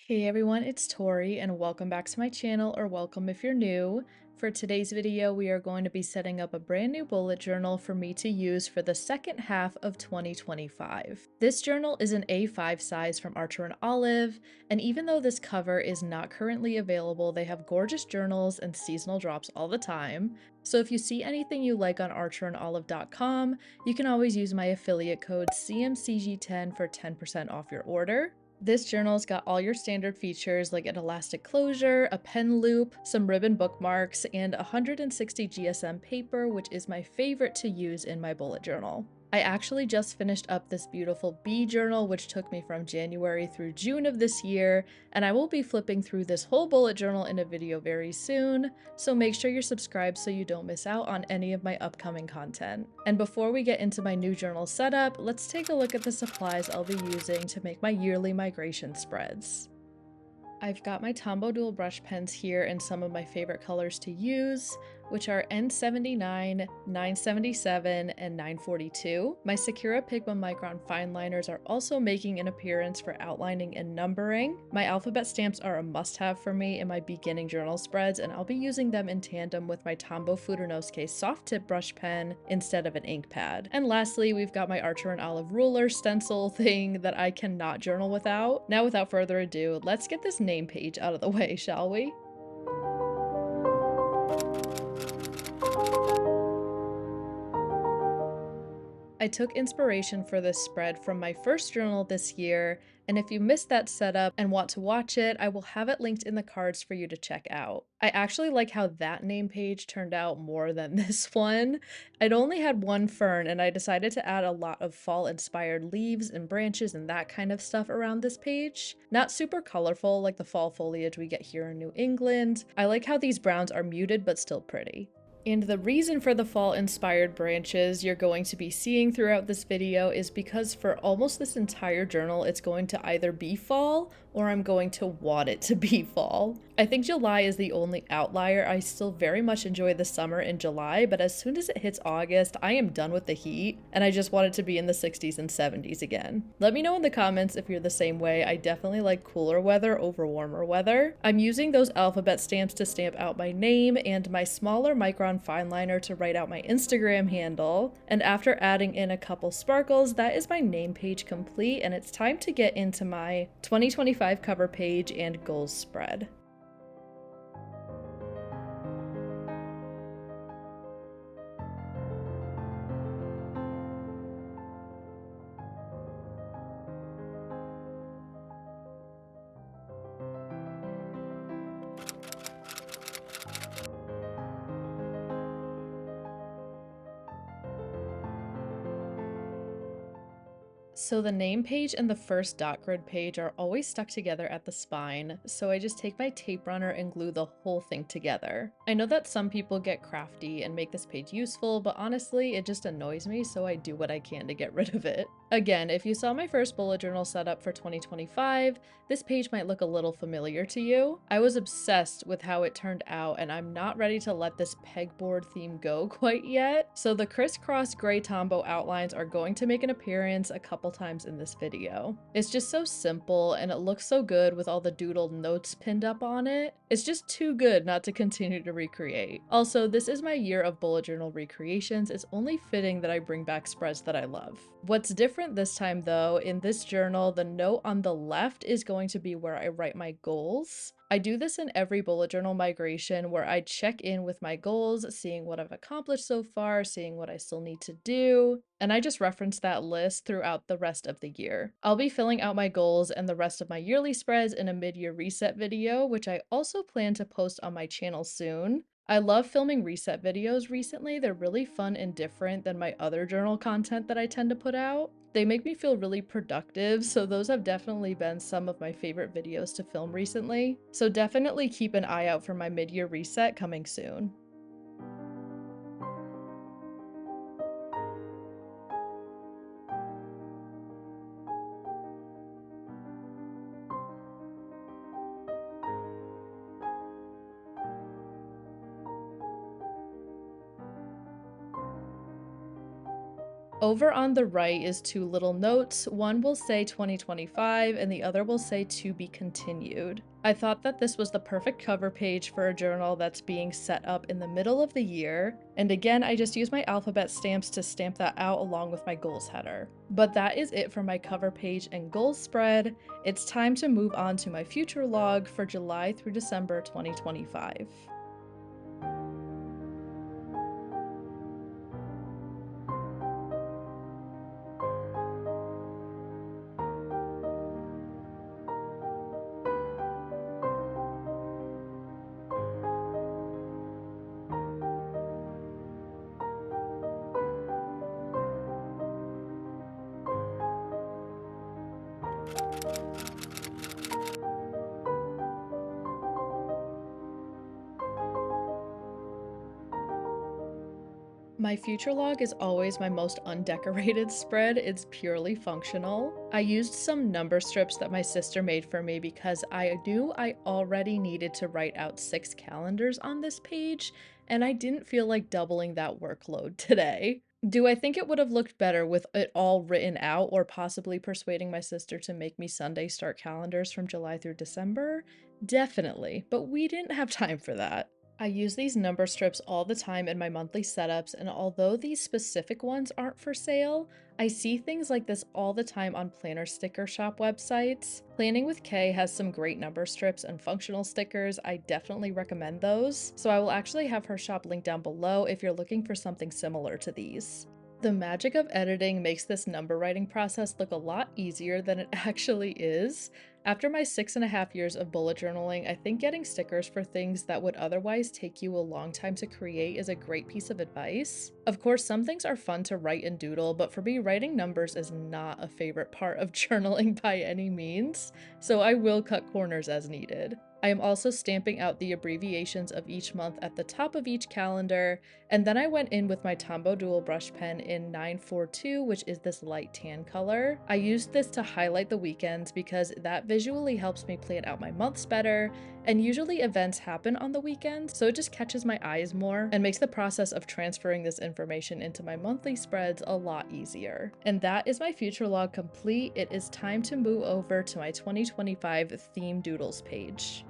Hey everyone, it's Tori and welcome back to my channel, or welcome if you're new. For today's video, we are going to be setting up a brand new bullet journal for me to use for the second half of 2025. This journal is an A5 size from Archer and Olive, and even though this cover is not currently available, they have gorgeous journals and seasonal drops all the time. So if you see anything you like on archerandolive.com, you can always use my affiliate code CMCG10 for 10% off your order. This journal's got all your standard features like an elastic closure, a pen loop, some ribbon bookmarks, and 160 GSM paper, which is my favorite to use in my bullet journal. I actually just finished up this beautiful bee journal, which took me from January through June of this year, and I will be flipping through this whole bullet journal in a video very soon, so make sure you're subscribed so you don't miss out on any of my upcoming content. And before we get into my new journal setup, let's take a look at the supplies I'll be using to make my yearly migration spreads. I've got my Tombow dual brush pens here in some of my favorite colors to use, which are N79, 977, and 942. My Sakura Pigma Micron fine liners are also making an appearance for outlining and numbering. My alphabet stamps are a must-have for me in my beginning journal spreads, and I'll be using them in tandem with my Tombow Fudernosuke soft tip brush pen instead of an ink pad. And lastly, we've got my Archer and Olive ruler stencil thing that I cannot journal without. Now, without further ado, let's get this name page out of the way, shall we? I took inspiration for this spread from my first journal this year, and if you missed that setup and want to watch it, I will have it linked in the cards for you to check out. I actually like how that name page turned out more than this one. I'd only had one fern, and I decided to add a lot of fall-inspired leaves and branches and that kind of stuff around this page. Not super colorful like the fall foliage we get here in New England. I like how these browns are muted but still pretty. And the reason for the fall-inspired branches you're going to be seeing throughout this video is because for almost this entire journal, it's going to either be fall or I'm going to want it to be fall. I think July is the only outlier. I still very much enjoy the summer in July, but as soon as it hits August, I am done with the heat and I just want it to be in the 60s and 70s again. Let me know in the comments if you're the same way. I definitely like cooler weather over warmer weather. I'm using those alphabet stamps to stamp out my name and my smaller micron fine liner to write out my Instagram handle, and after adding in a couple sparkles, that is my name page complete, and it's time to get into my 2025 cover page and goals spread. So the name page and the first dot grid page are always stuck together at the spine, so I just take my tape runner and glue the whole thing together. I know that some people get crafty and make this page useful, but honestly, it just annoys me, so I do what I can to get rid of it. Again, if you saw my first bullet journal setup for 2025, this page might look a little familiar to you. I was obsessed with how it turned out, and I'm not ready to let this pegboard theme go quite yet, so the crisscross gray Tombow outlines are going to make an appearance a couple times in this video. It's just so simple and it looks so good with all the doodled notes pinned up on it. It's just too good not to continue to recreate. Also, this is my year of bullet journal recreations. It's only fitting that I bring back spreads that I love. What's different this time though, in this journal, the note on the left is going to be where I write my goals. I do this in every bullet journal migration where I check in with my goals, seeing what I've accomplished so far, seeing what I still need to do, and I just reference that list throughout the rest of the year. I'll be filling out my goals and the rest of my yearly spreads in a mid-year reset video, which I also plan to post on my channel soon. I love filming reset videos recently. They're really fun and different than my other journal content that I tend to put out. They make me feel really productive, so those have definitely been some of my favorite videos to film recently. So definitely keep an eye out for my mid-year reset coming soon. Over on the right is two little notes. One will say 2025 and the other will say to be continued. I thought that this was the perfect cover page for a journal that's being set up in the middle of the year. And again, I just used my alphabet stamps to stamp that out along with my goals header. But that is it for my cover page and goals spread. It's time to move on to my future log for July through December 2025. My future log is always my most undecorated spread. It's purely functional. I used some number strips that my sister made for me because I knew I already needed to write out 6 calendars on this page, and I didn't feel like doubling that workload today. Do I think it would have looked better with it all written out or possibly persuading my sister to make me Sunday start calendars from July through December? Definitely, but we didn't have time for that. I use these number strips all the time in my monthly setups, and although these specific ones aren't for sale, I see things like this all the time on planner sticker shop websites. Planning with Kay has some great number strips and functional stickers. I definitely recommend those, so I will actually have her shop linked down below if you're looking for something similar to these. The magic of editing makes this number writing process look a lot easier than it actually is. After my 6.5 years of bullet journaling, I think getting stickers for things that would otherwise take you a long time to create is a great piece of advice. Of course, some things are fun to write and doodle, but for me, writing numbers is not a favorite part of journaling by any means, so I will cut corners as needed. I am also stamping out the abbreviations of each month at the top of each calendar, and then I went in with my Tombow dual brush pen in 942, which is this light tan color. I used this to highlight the weekends because that visually helps me plan out my months better, and usually events happen on the weekends, so it just catches my eyes more and makes the process of transferring this information into my monthly spreads a lot easier. And that is my future log complete. It is time to move over to my 2025 theme doodles page.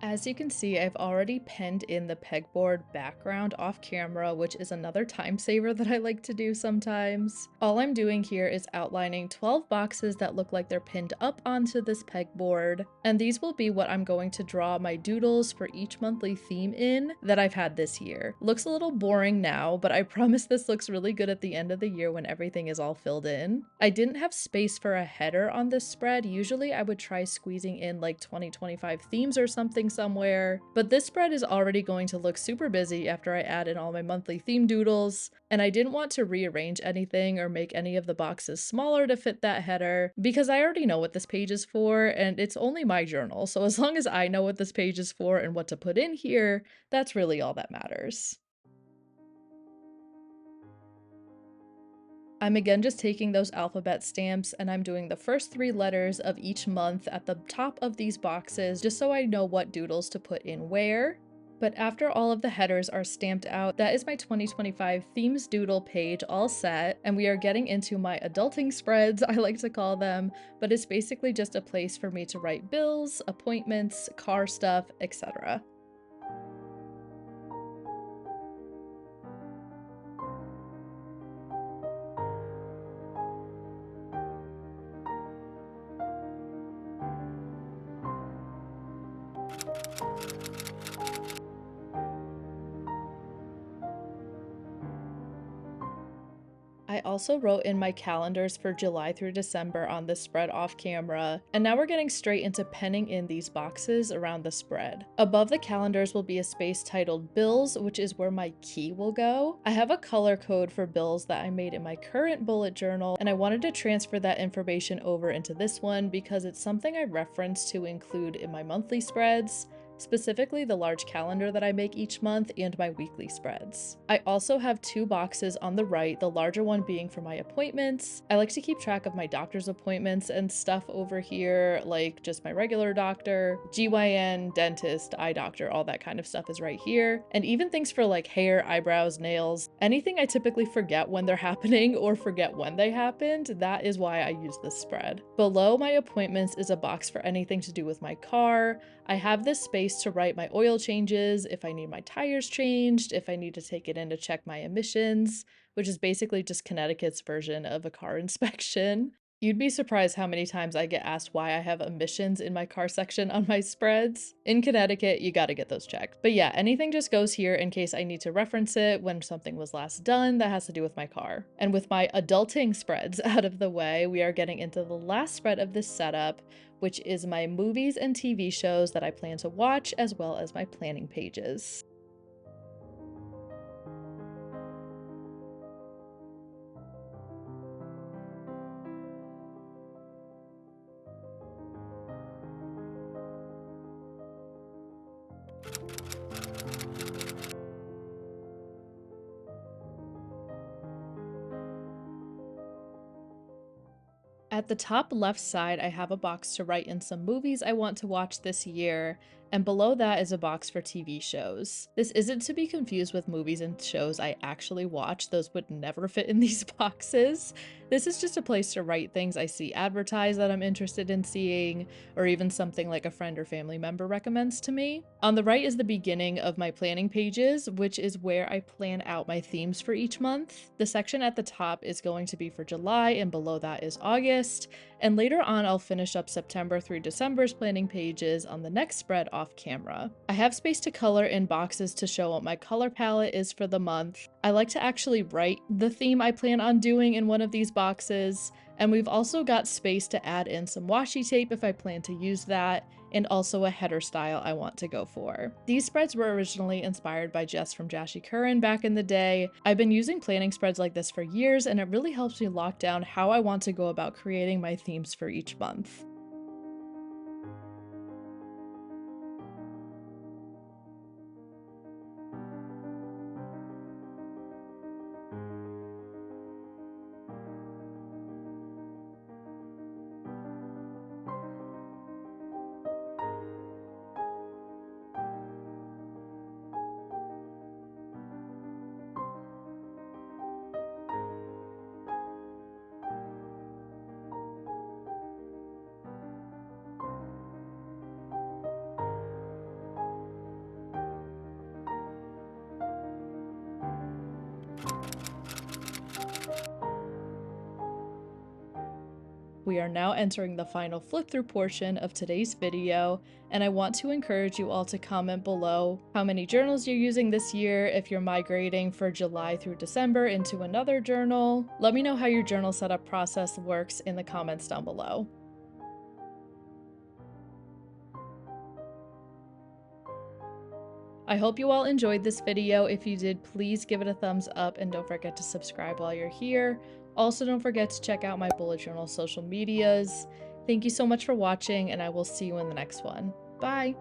As you can see, I've already penned in the pegboard background off camera, which is another time saver that I like to do sometimes. All I'm doing here is outlining 12 boxes that look like they're pinned up onto this pegboard, and these will be what I'm going to draw my doodles for each monthly theme in that I've had this year. Looks a little boring now, but I promise this looks really good at the end of the year when everything is all filled in. I didn't have space for a header on this spread. Usually I would try squeezing in like 2025 themes or something somewhere, but this spread is already going to look super busy after I add in all my monthly theme doodles, and I didn't want to rearrange anything or make any of the boxes smaller to fit that header because I already know what this page is for and it's only my journal, so as long as I know what this page is for and what to put in here, that's really all that matters. I'm again just taking those alphabet stamps and I'm doing the first 3 letters of each month at the top of these boxes just so I know what doodles to put in where. But after all of the headers are stamped out, that is my 2025 themes doodle page all set, and we are getting into my adulting spreads, I like to call them, but it's basically just a place for me to write bills, appointments, car stuff, etc. I also wrote in my calendars for July through December on this spread off camera, and now we're getting straight into penning in these boxes around the spread. Above the calendars will be a space titled Bills, which is where my key will go. I have a color code for bills that I made in my current bullet journal, and I wanted to transfer that information over into this one because it's something I reference to include in my monthly spreads. specifically the large calendar that I make each month and my weekly spreads. I also have 2 boxes on the right, the larger one being for my appointments. I like to keep track of my doctor's appointments and stuff over here, like just my regular doctor, GYN, dentist, eye doctor, all that kind of stuff is right here. And even things for like hair, eyebrows, nails, anything I typically forget when they're happening or forget when they happened, that is why I use this spread. Below my appointments is a box for anything to do with my car. I have this space to write my oil changes, if I need my tires changed, if I need to take it in to check my emissions, which is basically just Connecticut's version of a car inspection. You'd be surprised how many times I get asked why I have emissions in my car section on my spreads. In Connecticut, you gotta get those checked. But yeah, anything just goes here in case I need to reference it when something was last done that has to do with my car. And with my adulting spreads out of the way, we are getting into the last spread of this setup, which is my movies and TV shows that I plan to watch, as well as my planning pages. At the top left side, I have a box to write in some movies I want to watch this year, and below that is a box for TV shows. This isn't to be confused with movies and shows I actually watch, those would never fit in these boxes. This is just a place to write things I see advertised that I'm interested in seeing, or even something like a friend or family member recommends to me. On the right is the beginning of my planning pages, which is where I plan out my themes for each month. The section at the top is going to be for July, and below that is August, and later on I'll finish up September through December's planning pages on the next spread off camera. I have space to color in boxes to show what my color palette is for the month. I like to actually write the theme I plan on doing in one of these boxes, and we've also got space to add in some washi tape if I plan to use that, and also a header style I want to go for. These spreads were originally inspired by Jess from Jashi Curran back in the day. I've been using planning spreads like this for years, and it really helps me lock down how I want to go about creating my themes for each month. We are now entering the final flip through portion of today's video, and I want to encourage you all to comment below how many journals you're using this year, if you're migrating for July through December into another journal. Let me know how your journal setup process works in the comments down below. I hope you all enjoyed this video. If you did, please give it a thumbs up and don't forget to subscribe while you're here. Also, don't forget to check out my bullet journal social medias. Thank you so much for watching, and I will see you in the next one. Bye!